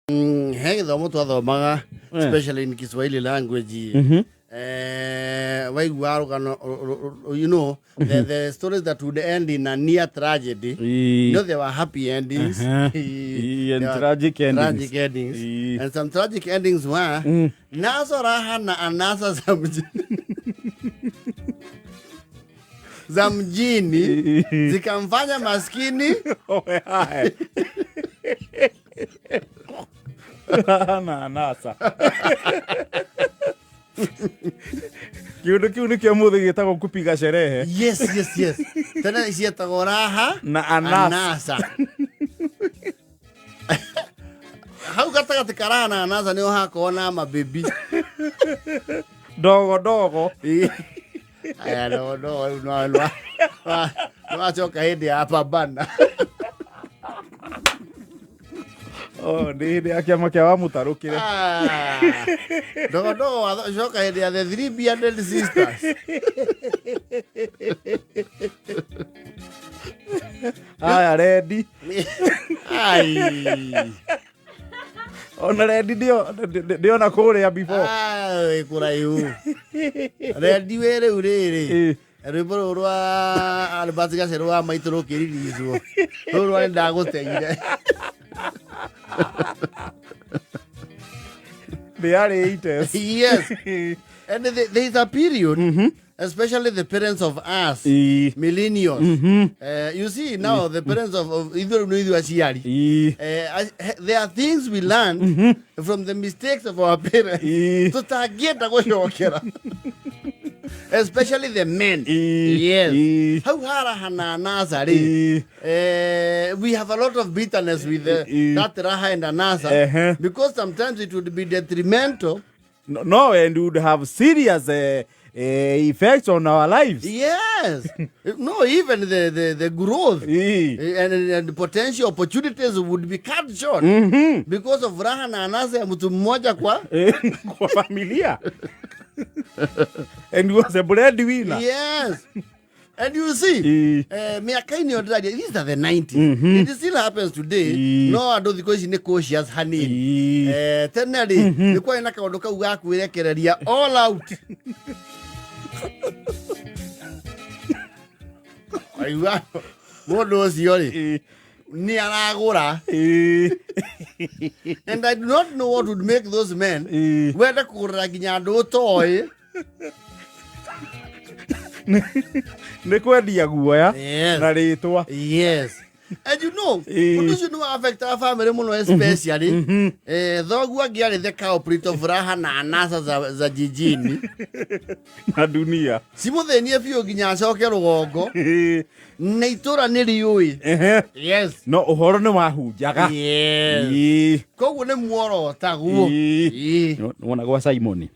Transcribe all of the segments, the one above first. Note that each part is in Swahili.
He githomo twathomaga especially in Kiswahili language. Waigua rugano, you know, the stories that would end in a near tragedy. You know, there were happy endings. And tragic endings. Tragic endings. And some tragic endings were nazo raha na anasa za mjini zikamfanya maskini na anasa. Kiundu kia muthe gitagwo kupiga sherehe. Yes. Tena isietagwo raha na anasa. Hau gatagati karaha na anasa niho hakorwo na mababy. Dogo. Aya no achoka hindi ya pambana. Ndi akiama kia wa mutarukire. Dogo achoka hindi ya the Three Bearded Sisters. Aya ready. Ai. Ona ready ndio na kuria before. Kuraihu. Ready were urere. Rwimbo rwa Albert Gacero wa maitoro kiririzwo. Rwa ndaguteire. They are haters. Yes. And there is a period, especially the parents of us, millennials. You see, now the parents of either there are things we learn from the mistakes of our parents. Especially the men. Yes. How we have a lot of bitterness with that raha and anasa because sometimes it would be detrimental. No, and would have serious effects on our lives. Yes. No, even the growth and the potential opportunities would be cut short because of raha na anasa ya mtu mmoja kwa familia. And he was a breadwinner. Yes. And you see, these are the 90s. It still happens today. No, I don't think it's cautious, honey. Tenali, the Koina Kadoka work with a all out. What was your Niaragora? And I do not know what would make those men wear the Kuragiado toy. Nekwendia guoya na ritwa. Yes. And you know, what does you know affect our family muno especially? Thogu agiari the culprit of raha na anasa za jijini na dunia. Simuthenia biu ginya acoke rugongo. Na itura ni riui. Yes. No uhoro ni wahunjaga. Yes. Koguo ni muoro taguo. Wona gwa Simon.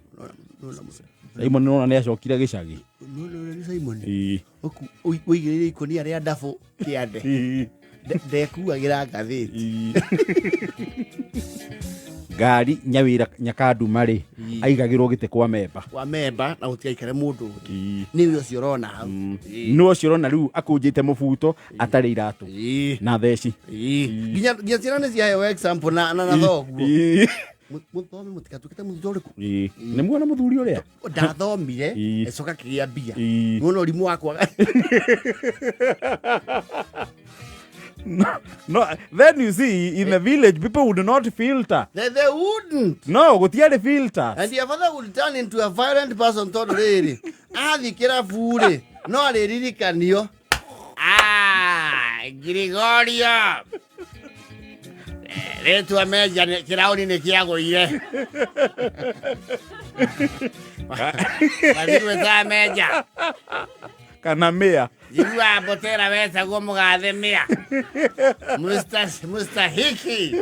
Simon no na acokire gicagi. No Simon. Oigire ikoni aria ndafo kiande. Ndekuagira ngathiti. Ngari nyawira nyakadu mari aigagirwo gite kwa memba na gutigaikare mundu niwe ucio rona hau no ucio rona riu akunjite mubuto atari iratu na theci ginya ciana cia example na thoguo muthomi mutikatukite muthoriku ni muona muthuri uria ndathomire ecoka kigia bia muno rimu wakwa. No, then you see, in the village, people would not filter. They wouldn't. No, gutiare filter. And your father would turn into a violent person totally. Thikira fure. No, aliririkanio. Gregorio. Retu ameja kiraoni ni kiago ile. Wadiwe za ameja. Kana mea. Jua botera wesa go mugathe mea. Mustahiki.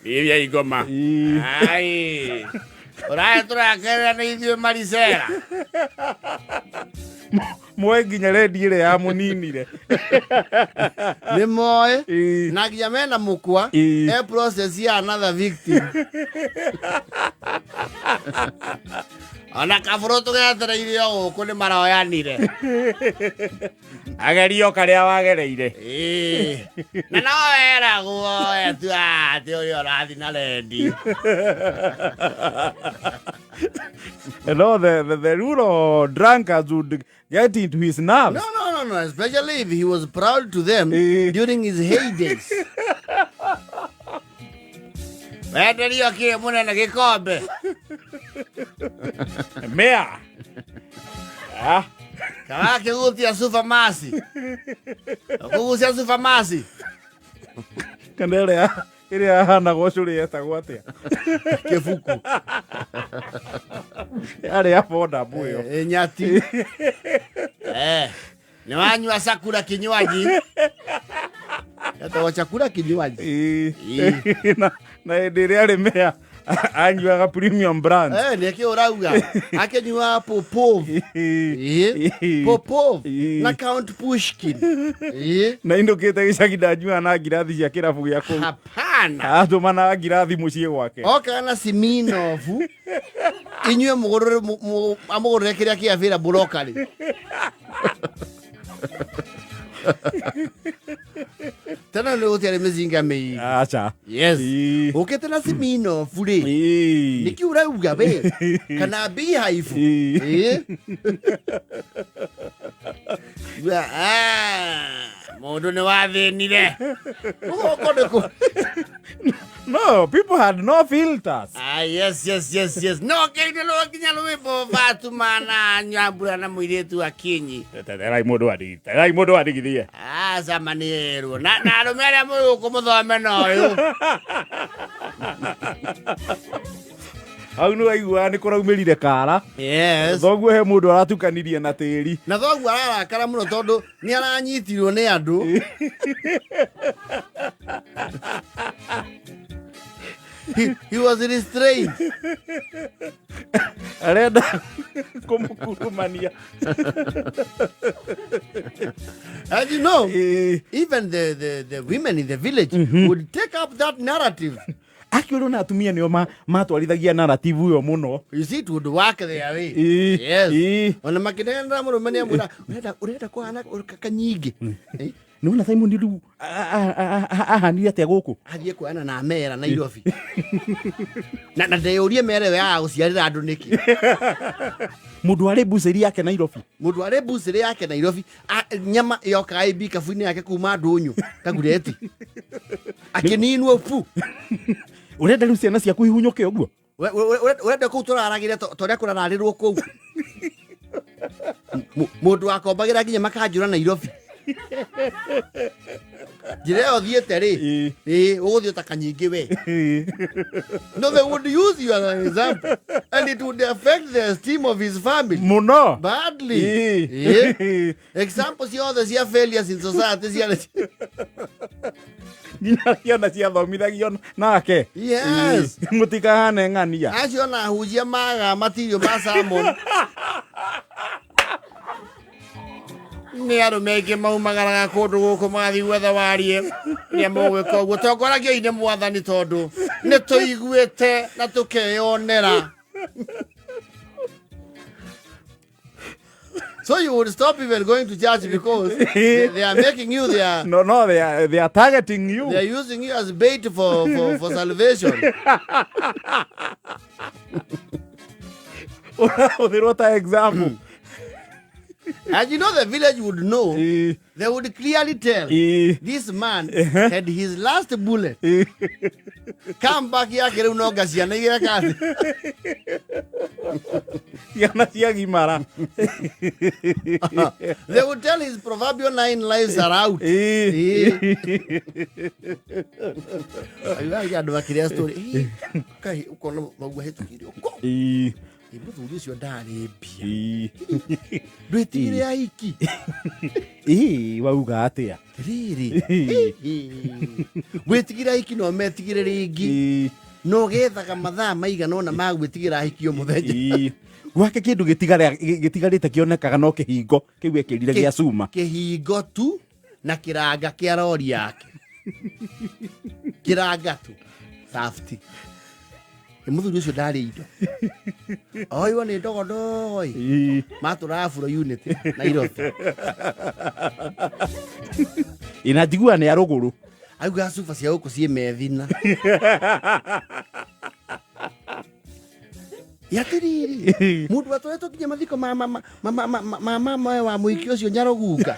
Iria igoma. Ai. Ora tura kera ni ithio maricera. Moe nginya rendi ile ya muninire. Ni moe na nginya mena mukwa process ya another victim. Ona kaburo tugetereire guku ni maroyanire. Agerio karia wagereire. Na no era guo tu ati uri orathi na rendi. No, the rural drunkards would get into his nerves. No, especially if he was proud to them during his heydays. Wenderio kire munene gikombe. Mea. Kawa kigutia supermasi. Kugucia supermasi. Kandele ile hana gocuri etagwo atia. Kifuku. Yale hapo ndabu yo. Nyati. Ni wanywa sakura kinywaji. Yatawa chakula kinywaji. Na ndire ale mea anywaga premium brand. Ni kiurauga akenywa Popov. Popov na Count Pushkin. Na indukite gicagi ndanyua na ngirathi cia kirabu gia kuu. Hapana. Atumana ngirathi mucie gwake. Oka na Siminov. Inywe mugorore kiria kia vira broccoli. Tena leo tiare mezinga mei. Acha. Yes. Ukete na Siminov ri. Nikiurauga be. Kana bi haifu. Mundu ni wathinire. No, people had no filters. Yes. No, kene lo kinyalo wepo vatu mana nyambura na muiretu akinyi. Terai modo adigithie. Zamanero. Na rumere mu kumuthome noyo. Au no aigua ni kuraumirire kara. Yes. Thoguo he mundu aratukanirie na tiri. Na thoguo ararakara muno tondu ni aranyitirwo ni andu. He was restrained. Arenda kumukurumania. And you know, even the women in the village would take up that narrative. Akioro na atumia nio matwarithagia narrative uyo muno. You see, it would work their way. Yes. Ona makinenda murume ni amwira urenda kuhana kanyingi. Nona Simon ndiru ahanire atia guku. Athie kuana na mera Nairobi. Na ndeyurie mere we ya guciarira andu niki. Mundu ari buceri yake Nairobi. Mundu ari buceri yake Nairobi. Nyama yoka ibi kafuini yake kuma ndunyu kagureti. Akininwo fu. Urenda riu ciana ciaku ihunyuke uguo. Urenda ku turaragire toria kurararirwo ku. Mundu akombagira nginya makanjura Nairobi. Jireo thiete ri uguthio ta kanyingi we. No, they would use you as an example and it would affect the esteem of his family muno badly. Examples of the failures in society. Nina cia thomithagio nake. Yes. Mutikahane ng'ania. Acio na hujia maga material ma salmon. Ni arume ke maumagaraga kundu guku mathi gwetha warie ni mugwika uguo tongoragia ine mwathani tondu ni tuiguite na tukeyonera. So you would stop even going to church because they are making you their... No, they are targeting you. They are using you as bait for salvation. What an example. And you know the village would know, they would clearly tell this man had his last bullet. Come back here, kere unoga siana igira kazi. Siana cia gimara. They would tell his proverbial 9 lives are out. Ayo ndo bakiria story. Kai uko na magwa hetu kiri uko. Ibu ucio ndari mbia. Ndwitire aiki. Wauga atia. Riri. Gwitigira aiki no metigire ringi. No gethaga mathaa maigana ona magwitigira aiki o muthenya. Gwake kindu gitigarite kionekaga no kihingo kiu ekirire gia cuma. Kihingo tu na kiranga kia rori yake. Kiranga tu. Safety. muthuri ucio ndari indo oiwa ni ndogo ndoi matura furo unit na irote ina njigua ni aruguru auga sufa cia guku cie methina yatiriri mundu atweto kinya mathiko mama wa muiki ucio nyaroguka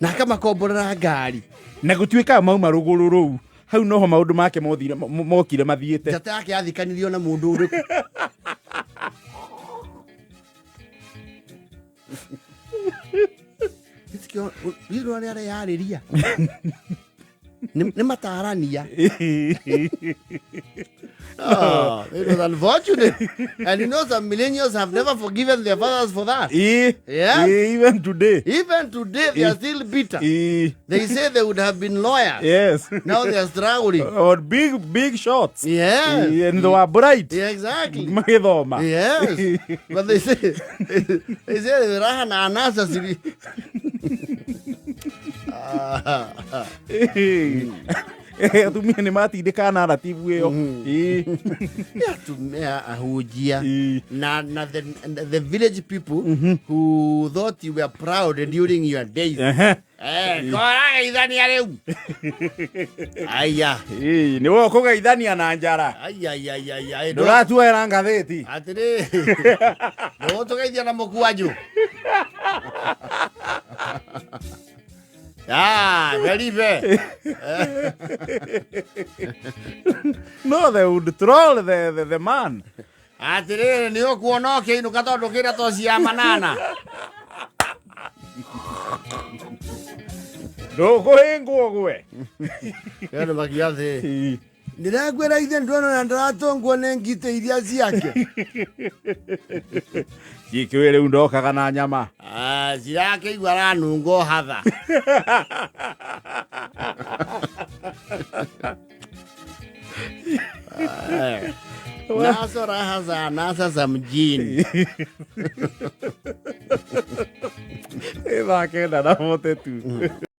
na kama komborera ngari na gutuika mauma ruguru ruu hau noho maundu make mothire mokire mathiete njata yake athikanirio na mundu uriku isikio wiro ni are yariria ni matarania oh, it was unfortunate. And you know, some millennials have never forgiven their fathers for that. Yeah? Even today. Even today, they are still bitter. They say they would have been lawyers. Yes. Now they are struggling. Or big shots. Yes. And they were bright. Yeah, exactly. Yes. But they say, they raha na anasa siri. Tumia ni matindika narrative iyo tumia ahujia na the village people who thought you were proud during your days kora idhania reu aya ni wo kuga idhania na njara aya nduratua era ngatheti atiri no tugeithia na mukuanju Felipe. No, they would troll the man. Atire ni okuona ke inu katondu kira to cia manana. Do kuhingwo gwe. Yano makiathi. Ndiragwera ithe ndono na ndaratongwo ne ngite iria ciake. Cikiwire undokaga na nyama. Ciake igwara nungo hatha. Naso raha nasa za mjini. Eva kenda na mote tu.